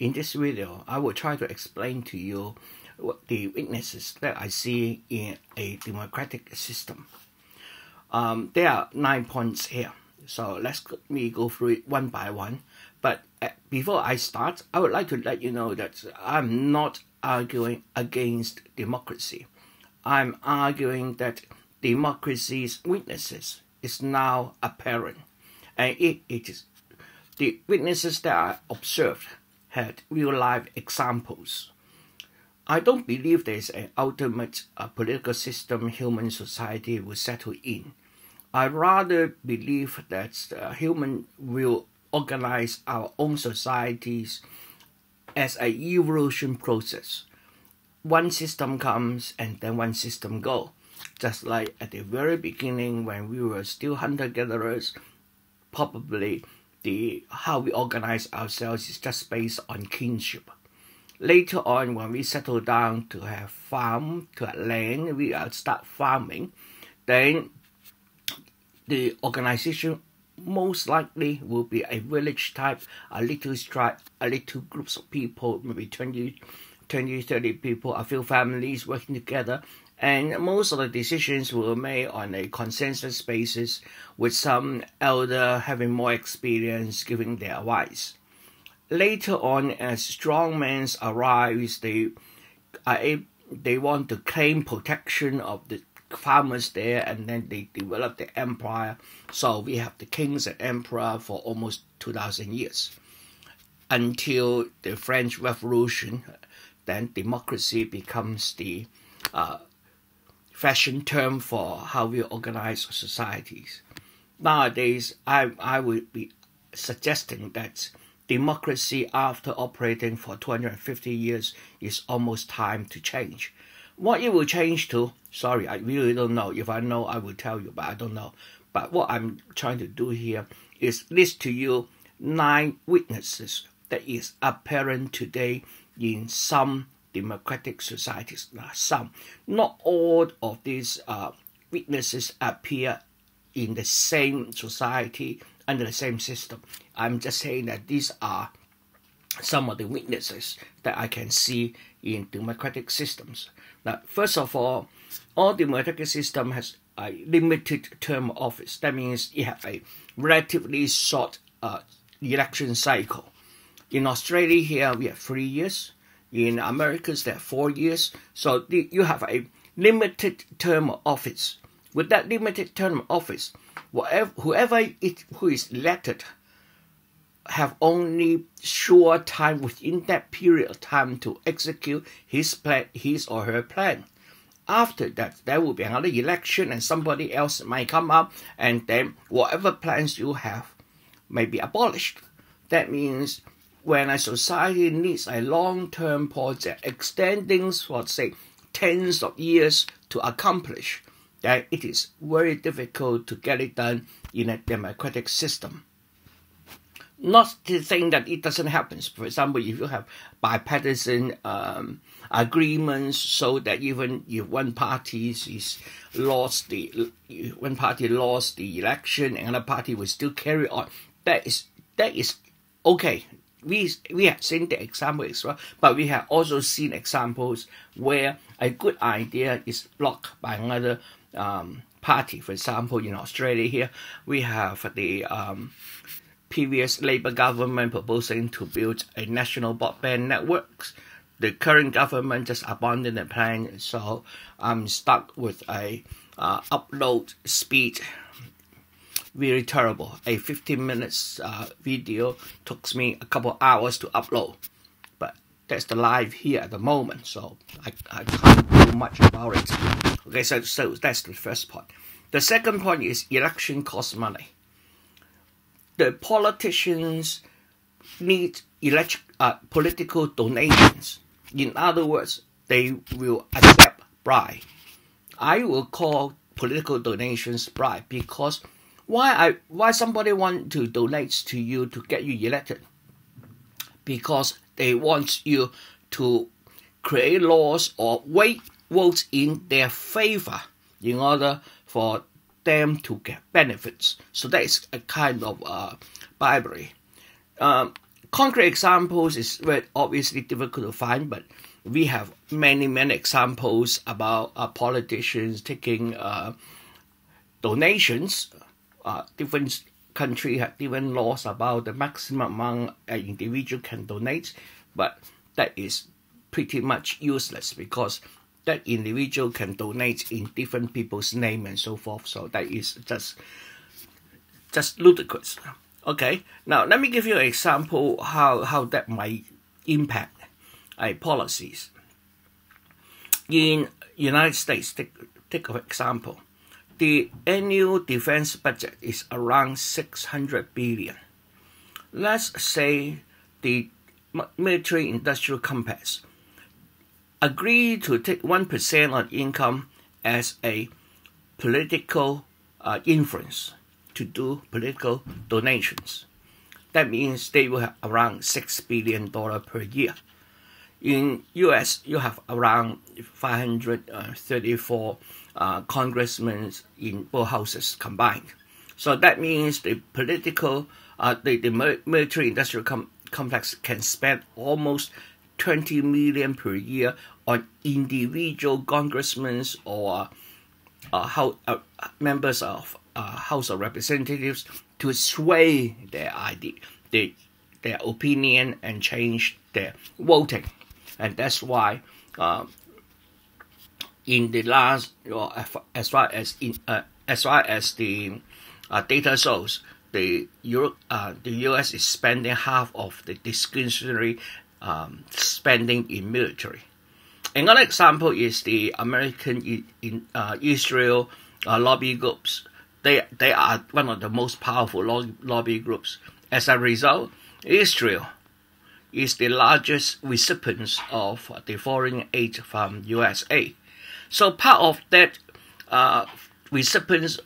In this video, I will try to explain to you what the weaknesses that I see in a democratic system. There are 9 points here, so let me go through it one by one. But before I start, I would like to let you know that I'm not arguing against democracy. I'm arguing that democracy's weaknesses is now apparent, and it is the weaknesses that I observed had real-life examples. I don't believe there is an ultimate political system human society will settle in. I rather believe that human will organize our own societies as an evolution process. One system comes and then one system goes. Just like at the very beginning when we were still hunter-gatherers, probably how we organize ourselves is just based on kinship. Later on, when we settle down to have farm, to have land, we start farming, then the organization most likely will be a village type, a little tribe, a little groups of people, maybe 20, 30 people, a few families working together. And most of the decisions were made on a consensus basis, with some elder having more experience giving their advice. Later on, as strongmen arise, they want to claim protection of the farmers there, and then they develop the empire. So we have the kings and emperor for almost 2,000 years. Until the French Revolution, then democracy becomes the fashion term for how we organize societies. Nowadays, I would be suggesting that democracy, after operating for 250 years, is almost time to change. What it will change to, sorry, I really don't know. If I know, I will tell you, but I don't know. But what I'm trying to do here is list to you 9 weaknesses that is apparent today in some democratic societies. Some, not all of these weaknesses appear in the same society under the same system. I'm just saying that these are some of the weaknesses that I can see in democratic systems. Now, first of all democratic system has a limited term of office. That means you have a relatively short election cycle. In Australia here, we have 3 years. In Americas, there are 4 years. So you have a limited term of office. With that limited term of office, whoever who is elected have only short time within that period of time to execute his or her plan. After that, there will be another election and somebody else might come up, and then whatever plans you have may be abolished. That means when a society needs a long-term project extending for, say, tens of years to accomplish, that it is very difficult to get it done in a democratic system. Not to think that it doesn't happen. For example, if you have bipartisan agreements, so that even if one party lost the election, another party will still carry on. That is okay. We have seen the example as well, but we have also seen examples where a good idea is blocked by another party. For example, in Australia here, we have the previous Labour government proposing to build a national broadband network. The current government just abandoned the plan, so I'm stuck with a upload speed very terrible. A 15 minutes video took me a couple hours to upload, but that's the live here at the moment, so I can't do much about it. Okay, so that's the first point. The second point is election costs money. The politicians need political donations. In other words, they will accept bribe. I will call political donations bribe because why somebody want to donate to you to get you elected? Because they want you to create laws or vote in their favor in order for them to get benefits. So that is a kind of bribery. concrete examples is very obviously difficult to find, but we have many examples about politicians taking donations. Different country have different laws about the maximum amount an individual can donate, but that is pretty much useless because that individual can donate in different people's name and so forth. So that is just ludicrous. Okay, now let me give you an example how that might impact policies. In United States, take for example, the annual defense budget is around $600 billion. Let's say the military-industrial complex agree to take 1% of income as a political influence to do political donations. That means they will have around $6 billion per year. In US, you have around 534 congressmen in both houses combined. So that means the political, the military-industrial complex can spend almost $20 million per year on individual congressmen or members of House of Representatives to sway their idea, their opinion, and change their voting. And that's why in the last, as far as the data shows, the U.S. is spending half of the discretionary spending in military. Another example is the American Israel lobby groups. They are one of the most powerful lobby groups. As a result, Israel is the largest recipient of the foreign aid from USA. So part of that recipients,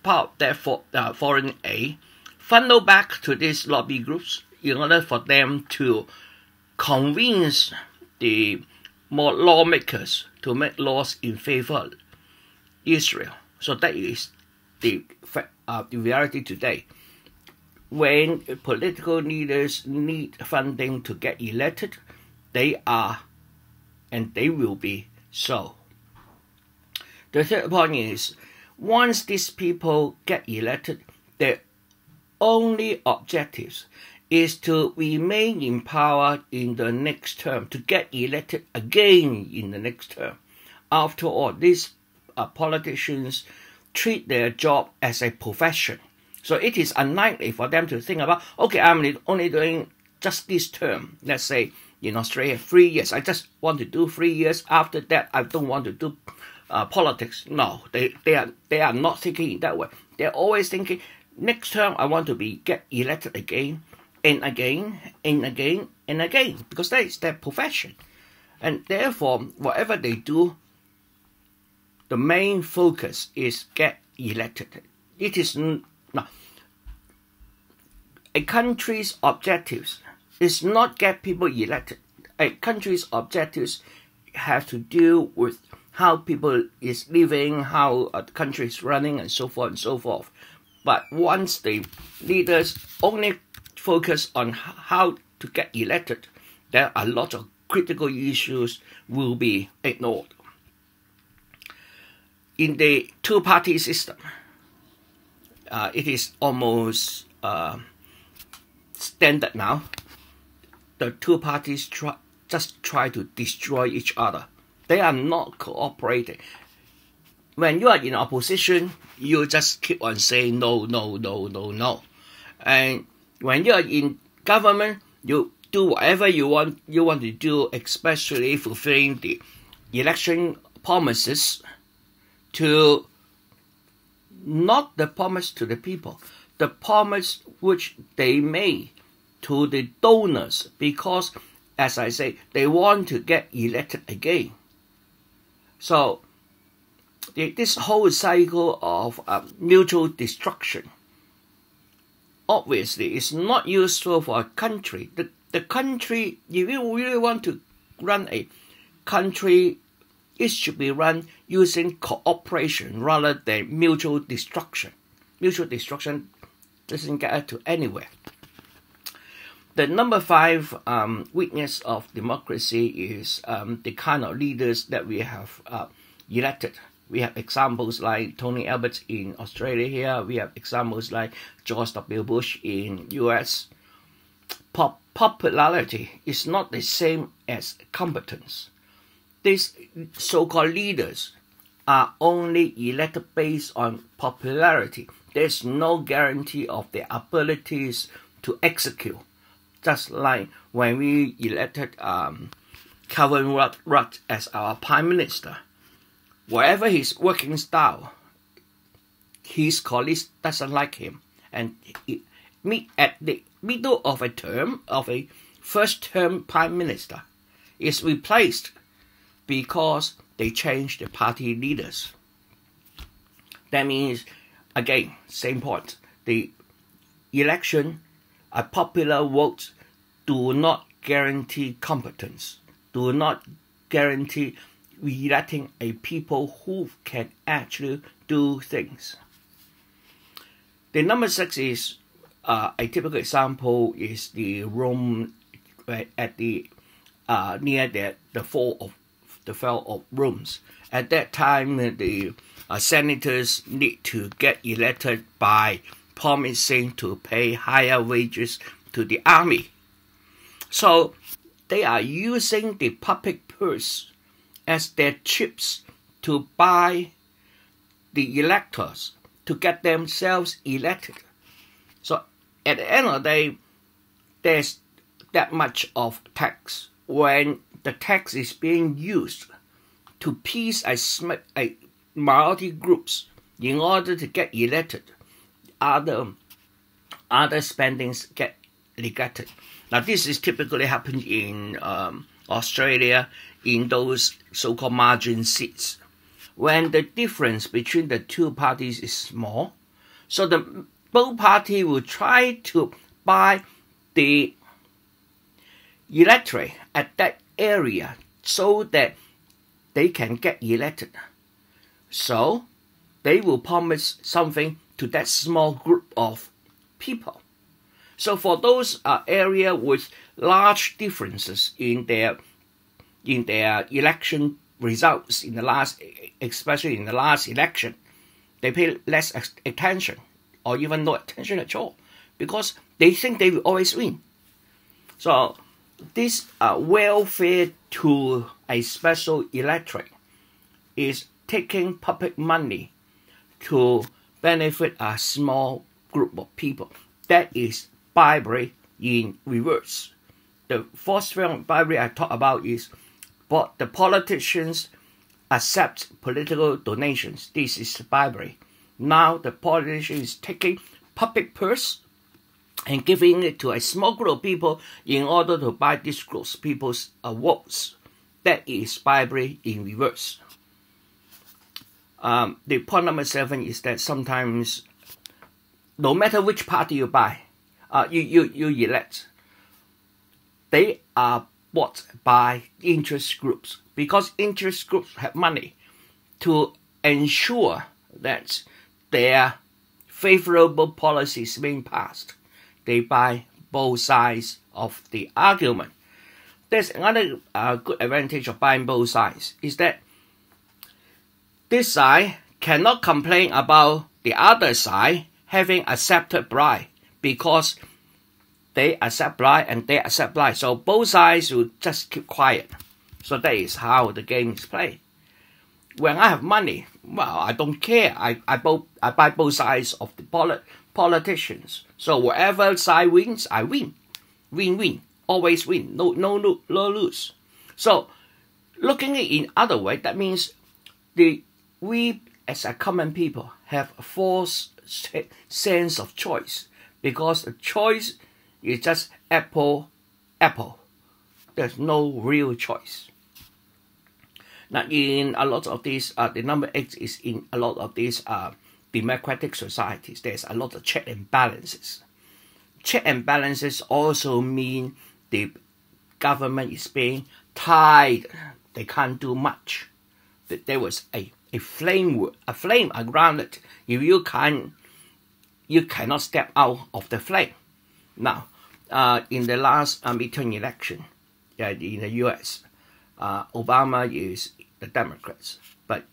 part of that foreign aid, funnel back to these lobby groups in order for them to convince the more lawmakers to make laws in favor of Israel. So that is the reality today. When political leaders need funding to get elected, they are and they will be so. The third point is, once these people get elected, their only objectives is to remain in power in the next term, to get elected again in the next term. After all, these politicians treat their job as a profession. So it is unlikely for them to think about, okay, I'm only doing just this term. Let's say in Australia, 3 years. I just want to do 3 years. After that, I don't want to do politics. No, they are not thinking in that way. They're always thinking, next term I want to get elected again and again and again and again, because that is their profession. And therefore, whatever they do, the main focus is get elected. It is no. A country's objectives is not get people elected. A country's objectives have to deal with how people is living, how the country is running, and so forth and so forth. But once the leaders only focus on how to get elected, there are a lot of critical issues will be ignored. In the two-party system, it is almost standard now. The two parties just try to destroy each other. They are not cooperating. When you are in opposition, you just keep on saying no, no, no, no, no. And when you are in government, you do whatever you want to do, especially fulfilling the election promises to not the promise to the people, the promise which they made to the donors, because, as I say, they want to get elected again. So, this whole cycle of mutual destruction, obviously, is not useful for a country. The country, if you really want to run a country, it should be run using cooperation rather than mutual destruction. Mutual destruction doesn't get us to anywhere. The number 5 weakness of democracy is the kind of leaders that we have elected. We have examples like Tony Abbott in Australia here. We have examples like George W. Bush in US. Popularity is not the same as competence. These so-called leaders are only elected based on popularity. There's no guarantee of their abilities to execute. Just like when we elected Calvin Rudd as our Prime Minister. Whatever his working style, his colleagues doesn't like him. And at the middle of a term, of a first-term Prime Minister, is replaced because they changed the party leaders. That means, again, same point. The election, a popular vote, do not guarantee competence, do not guarantee electing a people who can actually do things. The number 6 is a typical example is the Rome at the near the fall of Rome. At that time, the senators need to get elected by promising to pay higher wages to the army. So they are using the public purse as their chips to buy the electors to get themselves elected. So at the end of the day, there's that much of tax. When the tax is being used to appease a minority groups in order to get elected, other spendings get neglected. Now this is typically happened in Australia in those so-called margin seats, when the difference between the two parties is small. So both parties will try to buy the electorate at that area so that they can get elected. So they will promise something to that small group of people. So for those areas with large differences in their election results especially in the last election, they pay less attention or even no attention at all because they think they will always win. So this welfare to a special electorate is taking public money to benefit a small group of people. That is bribery in reverse. The first form of bribery I talk about is but the politicians accept political donations. This is bribery. Now the politician is taking public purse and giving it to a small group of people in order to buy this group of people's votes. That is bribery in reverse. The point number 7 is that sometimes, no matter which party you buy, you elect, they are bought by interest groups because interest groups have money to ensure that their favorable policies being passed. They buy both sides of the argument. There's another good advantage of buying both sides is that this side cannot complain about the other side having accepted bribe because they accept bribe and they accept bribe. So both sides will just keep quiet. So that is how the game is played. When I have money, well, I don't care. I buy both sides of the politicians. So whatever side wins, I win. Win-win. Always win. No lose. So looking at it in other way, that means we as a common people have a false sense of choice because the choice is just apple. There's no real choice. Now in a lot of these, the number 8 is in a lot of these democratic societies. There's a lot of check and balances. Check and balances also mean the government is being tied. They can't do much. There was a flame around it. If you cannot step out of the flame. Now, in the last midterm election in the U.S., Obama is the Democrats, but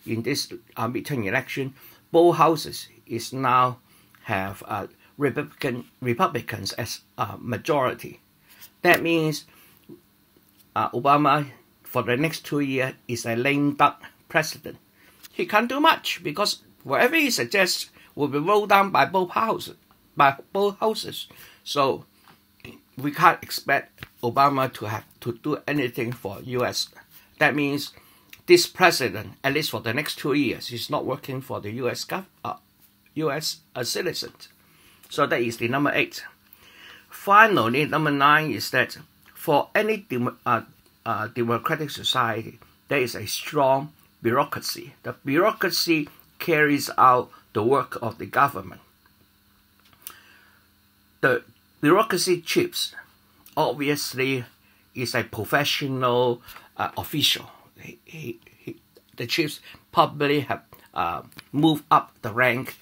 in this midterm election, both houses is now have Republicans as a majority. That means Obama for the next 2 years is a lame duck president. He can't do much because whatever he suggests will be rolled down by both houses. So we can't expect Obama to have to do anything for U.S. That means this president, at least for the next 2 years, is not working for the U.S. citizens. So that is the number 8. Finally, number 9 is that for any democratic society, there is a strong bureaucracy. The bureaucracy carries out the work of the government. The bureaucracy chief obviously is a professional official. The chiefs probably have moved up the rank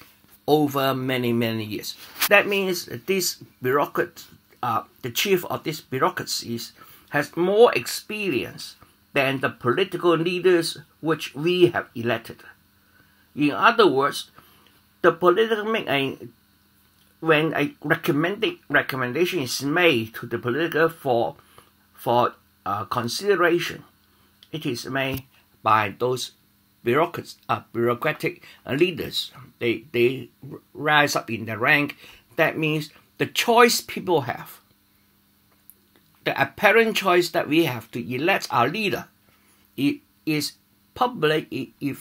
over many years. That means this bureaucrat, the chief of these bureaucracies, has more experience than the political leaders which we have elected. In other words, the political when a recommendation is made to the political for consideration, it is made by those bureaucratic leaders. They rise up in the rank. That means the choice people have, the apparent choice that we have to elect our leader, is probably in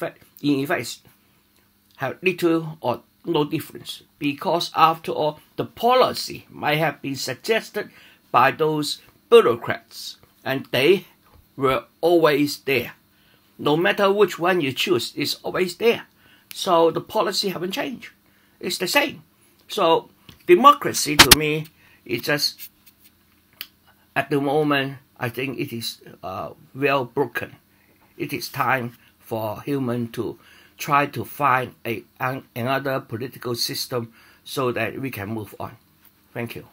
effect have little or no difference, because after all, the policy might have been suggested by those bureaucrats, and they were always there. No matter which one you choose, it's always there. So the policy haven't changed. It's the same. So democracy to me is just, at the moment, I think it is well broken. It is time for humans to try to find another political system so that we can move on. Thank you.